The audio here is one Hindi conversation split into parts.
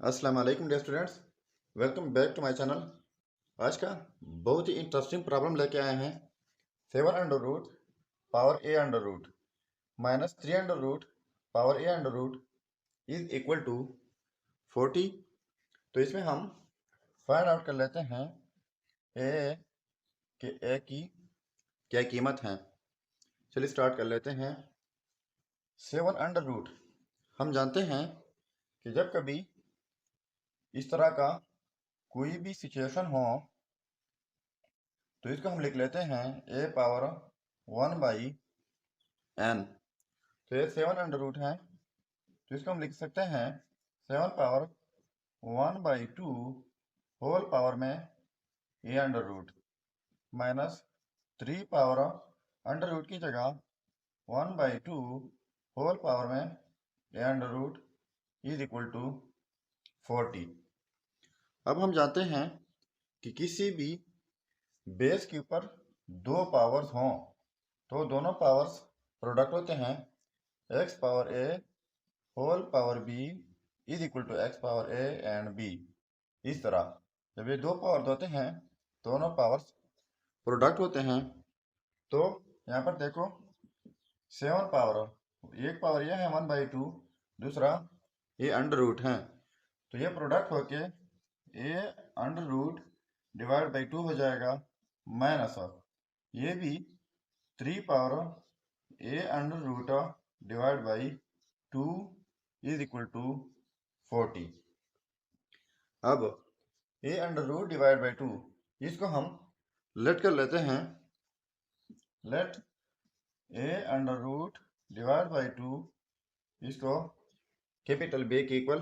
अस्सलाम वालेकुम dear students, welcome back to my channel. आज का बहुत ही इंटरेस्टिंग प्रॉब्लम लेके आए हैं। 7 under root power a under root minus 3 under root power a under root is equal to 40। तो इसमें हम फाइंड आउट कर लेते हैं ए की क्या कीमत है। चलिए स्टार्ट कर लेते हैं। 7 अंडर रूट, हम जानते हैं कि जब कभी इस तरह का कोई भी सिचुएशन हो तो इसको हम लिख लेते हैं ए पावर 1/n। तो ये 7 अंडर रूट है, तो इसको हम लिख सकते हैं 7 पावर 1/2 होल पावर में a under root minus 3 power under root की जगह 1/2 होल पावर में a under root is equal to 40। अब हम जानते हैं कि किसी भी बेस के ऊपर दो पावर्स हों तो दोनों पावर्स प्रोडक्ट होते हैं। X power a whole power b is equal to x power a and b. इस तरह जब ये दो पावर्स होते हैं दोनों पावर्स प्रोडक्ट होते हैं। तो यहाँ पर देखो 7 पावर, एक पावर ये है 1/2, दूसरा ये अंडर रूट है, तो ये प्रोडक्ट होके a under root divide by 2 हो जाएगा माइनस ये भी 3 power a under root divide by 2 is equal to 40। अब a under root divide by 2 इसको हम लेट कर लेते हैं। Let a under root divide by 2 इसको कैपिटल बी के इक्वल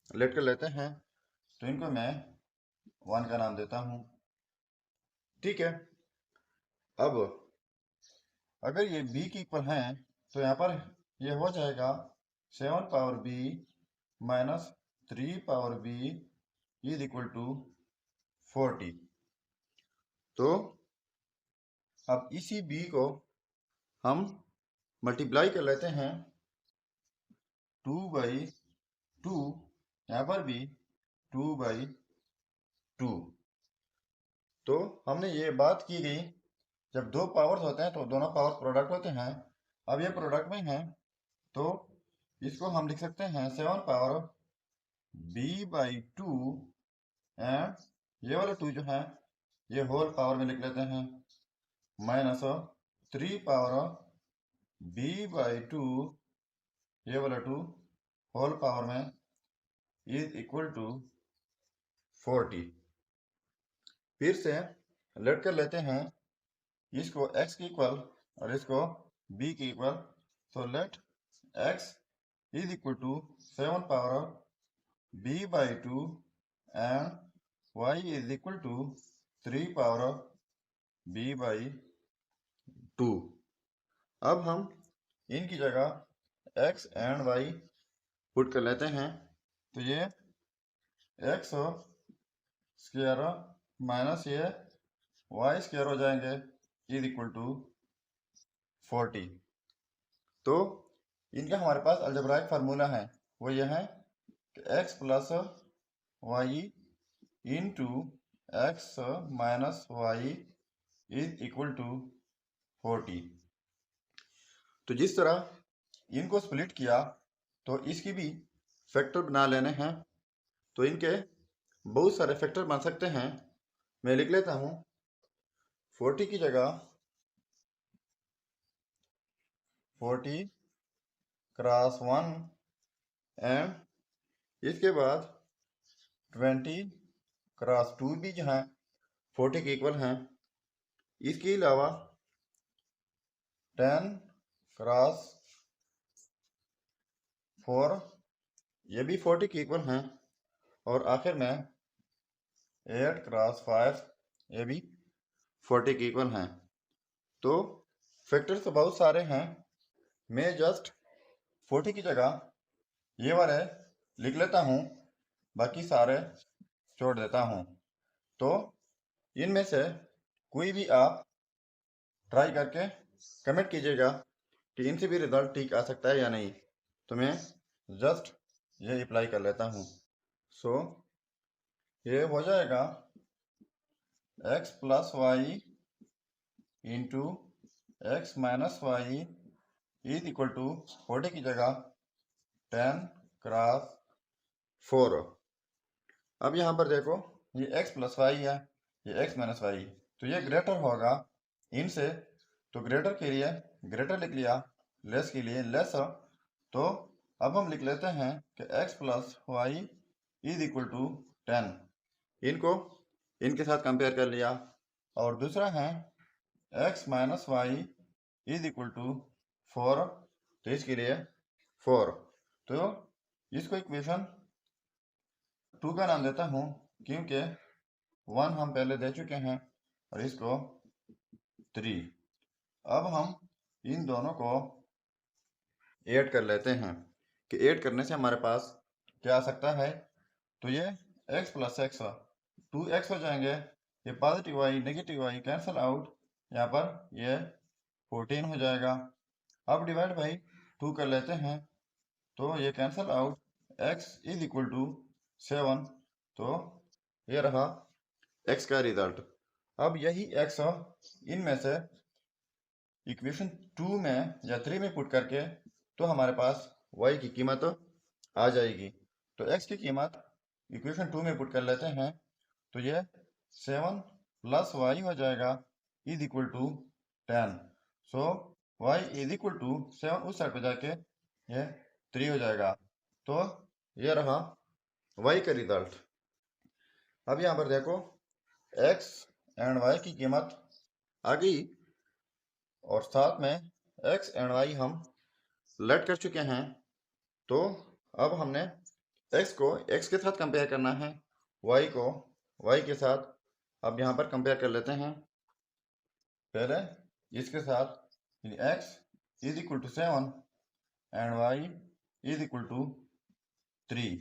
लेट कर लेते हैं, तो इनको मैं 1 का नाम देता हूँ। ठीक है, अब अगर ये b के इक्वल हैं तो यहाँ पर ये हो जाएगा 7 power b minus 3 power b is equal to 40। तो अब इसी b को हम मल्टीप्लाई कर लेते हैं 2/2, यहाँ पर भी 2/2। तो हमने ये बात की गई जब दो पावर्स होते हैं तो दोनों पावर्स प्रोडक्ट होते हैं। अब ये प्रोडक्ट में हैं तो इसको हम लिख सकते हैं 7 पावर b/2 एंड ये वाला 2 जो है ये होल पावर में लिख लेते हैं माइनस 3 पावर b/2 ये वाला 2 होल पावर में इज इक्वल टू 40। फिर से लेट कर लेते हैं इसको x के इक्वल और इसको b के इक्वल। तो let x is equal to 7 power b/2 and y is equal to 3 power b/2। अब हम इनकी जगह x एंड y पुट कर लेते हैं, तो ये x स्क्वायर माइनस ये y स्क्वायर हो जाएंगे इज इक्वल टू 40। तो इनका हमारे पास अलजेब्राइक फार्मूला है, वो ये है कि x plus y into x minus y is equal to 40। तो जिस तरह इनको स्प्लिट किया तो इसकी भी फैक्टर बना लेने हैं, तो इनके बहुत सारे फैक्टर बन सकते हैं। मैं लिख लेता हूँ 40 की जगह 40 क्रॉस 1 एंड इसके बाद 20 क्रॉस 2 भी जो हैं 40 के इक्वल हैं। इसके अलावा 10 क्रॉस 4 ये भी 40 के इक्वल हैं, और आखिर में 8 क्रॉस 5 ये भी 40 के इक्वल हैं। तो फैक्टर्स तो बहुत सारे हैं, मैं जस्ट 40 की जगह ये वाले लिख लेता हूँ, बाकी सारे छोड़ देता हूँ। तो इनमें से कोई भी आप ट्राई करके कमेंट कीजिएगा कि इनसे भी रिजल्ट ठीक आ सकता है या नहीं। तो मैं जस्ट ये अप्लाई कर लेता हूँ। सो ये हो जाएगा x plus y into x minus y is equal to 40 की जगह 10 क्रॉस 4। अब यहाँ पर देखो ये x प्लस वाई है, ये x माइनस वाई, तो ये ग्रेटर होगा इनसे, तो ग्रेटर के लिए ग्रेटर लिख लिया, लेस के लिए लेस। तो अब हम लिख लेते हैं कि x plus y is equal to 10, इनको इनके साथ कंपेयर कर लिया। और दूसरा है x minus y is equal to 4, तो इसके लिए 4। तो इसको इक्वेशन 2 का नाम देता हूँ क्योंकि 1 हम पहले दे चुके हैं, और इसको 3। अब हम इन दोनों को ऐड कर लेते हैं कि ऐड करने से हमारे पास क्या आ सकता है, तो ये x प्लस एक्स 2x हो जाएंगे, ये positive y negative y cancel out, यहाँ पर ये 14 हो जाएगा। अब डिवाइड बाई 2 कर लेते हैं, तो ये cancel out, x is equal to 7, तो ये रहा x का रिजल्ट। अब यही x इनमें से इक्वेशन 2 में या 3 में पुट करके तो हमारे पास y की कीमत आ जाएगी। तो x की कीमत इक्वेशन 2 में पुट कर लेते हैं, तो ये 7 प्लस वाई हो जाएगा is equal to 10। So y is equal to 7 उस साइड पर जाके ये 3 हो जाएगा। तो ये रहा y का रिजल्ट। अब यहाँ पर देखो x एंड y की कीमत आ गई, और साथ में x एंड y हम लेट कर चुके हैं। तो अब हमने x को x के साथ कंपेयर करना है, y को y के साथ। अब यहाँ पर कंपेयर कर लेते हैं, पहले इसके साथ, x is equal to 7 and y is equal to 3।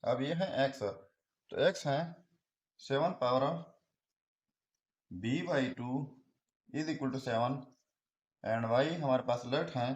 अब ये है x, तो x है 7 power b/2 is equal to 7, and y हमारे पास लेट हैं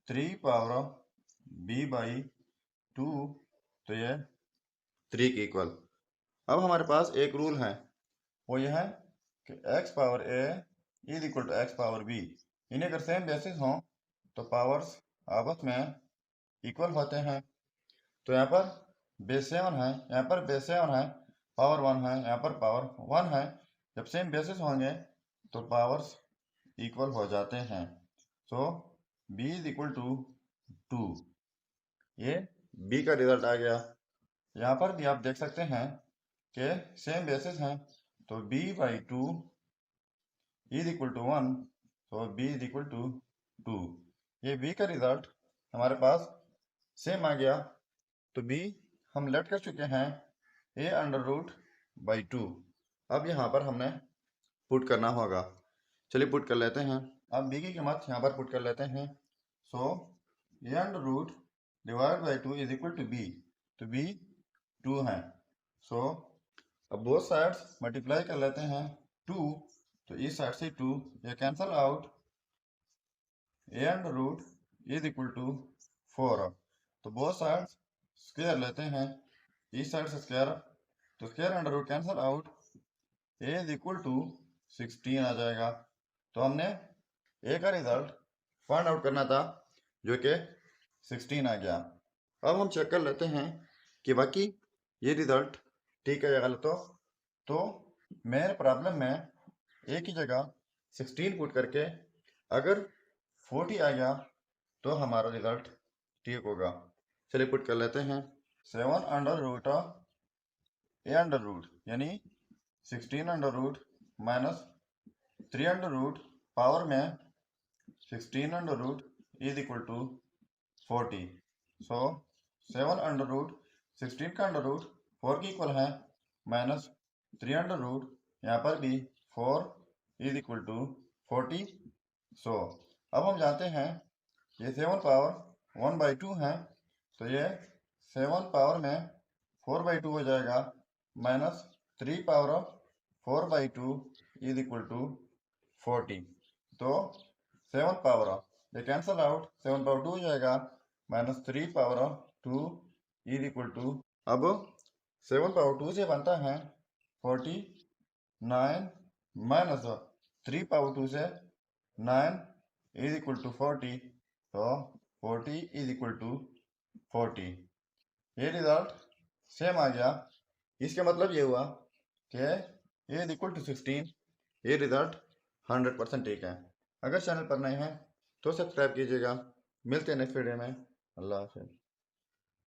3 पावर b/2, तो ये 3 के इक्वल। अब हमारे पास एक रूल है, वो ये है कि x power a is equal to x power b, इन्हें अगर सेम बेसिस हों तो पावर्स आपस में इक्वल होते हैं। तो यहाँ पर बेस 7 है, यहाँ पर बेस 7 है, पावर 1 है, यहाँ पर पावर 1 है। जब सेम बेसिस होंगे तो पावर्स इक्वल हो जाते हैं। सो b इज इक्वल टू 2, ये b का रिजल्ट आ गया। यहाँ पर भी आप देख सकते हैं कि सेम बेसिस हैं, तो b/2 इज इक्वल टू 1, तो b इज इक्वल टू 2। ये b का रिजल्ट हमारे पास सेम आ गया। तो b हम लेट कर चुके हैं a√2। अब यहाँ पर हमने पुट करना होगा, चलिए पुट कर लेते हैं। अब b की कीमत यहाँ पर पुट कर लेते हैं। So a√2 is equal to b, तो b 2 है। सो अब बोथ साइड्स मल्टीप्लाई कर लेते हैं 2, तो इस साइड से 2 ये cancel out, a√2 is equal to 4, तो बोथ साइड्स स्क्वायर लेते हैं, इस साइड से स्क्वायर, तो square under root cancel out, a is equal to 16 आ जाएगा। तो हमने a का रिजल्ट फाइंड आउट करना था, जो कि 16 आ गया। अब हम चेक कर लेते हैं कि बाकी ये रिजल्ट ठीक है या गलत हो। तो मेरे प्रॉब्लम में a की जगह 16 पुट करके अगर 40 आ गया तो हमारा रिजल्ट ठीक होगा। चलिए पुट कर लेते हैं, 7 under root a under root यानी 16 under root minus 3 under root power में 16 under root is equal to 40। So 7 under root 16 का अंडर रूट 4 के इक्वल है, माइनस 3 अंडर रूट यहाँ पर भी 4 इज इक्वल टू 40। सो अब हम जानते हैं ये 7 पावर 1/2 है, तो ये 7 पावर में 4/2 हो जाएगा, minus 3 power 4/2 is equal to 40। तो 7 पावर ये कैंसल आउट, 7 पावर 2 हो जाएगा, minus 3 power 2 is equal to, अब 7 पावर 2 से बनता है 49 माइनस 3 पावर 2 से 9 इज इक्वल टू 40, तो 40 इज इक्वल टू 40। ये रिजल्ट सेम आ गया। इसका मतलब ये हुआ कि ए इज इक्वल टू 16। ये रिजल्ट 100% ठीक है। अगर चैनल पर नए हैं तो सब्सक्राइब कीजिएगा। मिलते हैं नेक्स्ट वीडियो में। अल्लाह हाफिज़।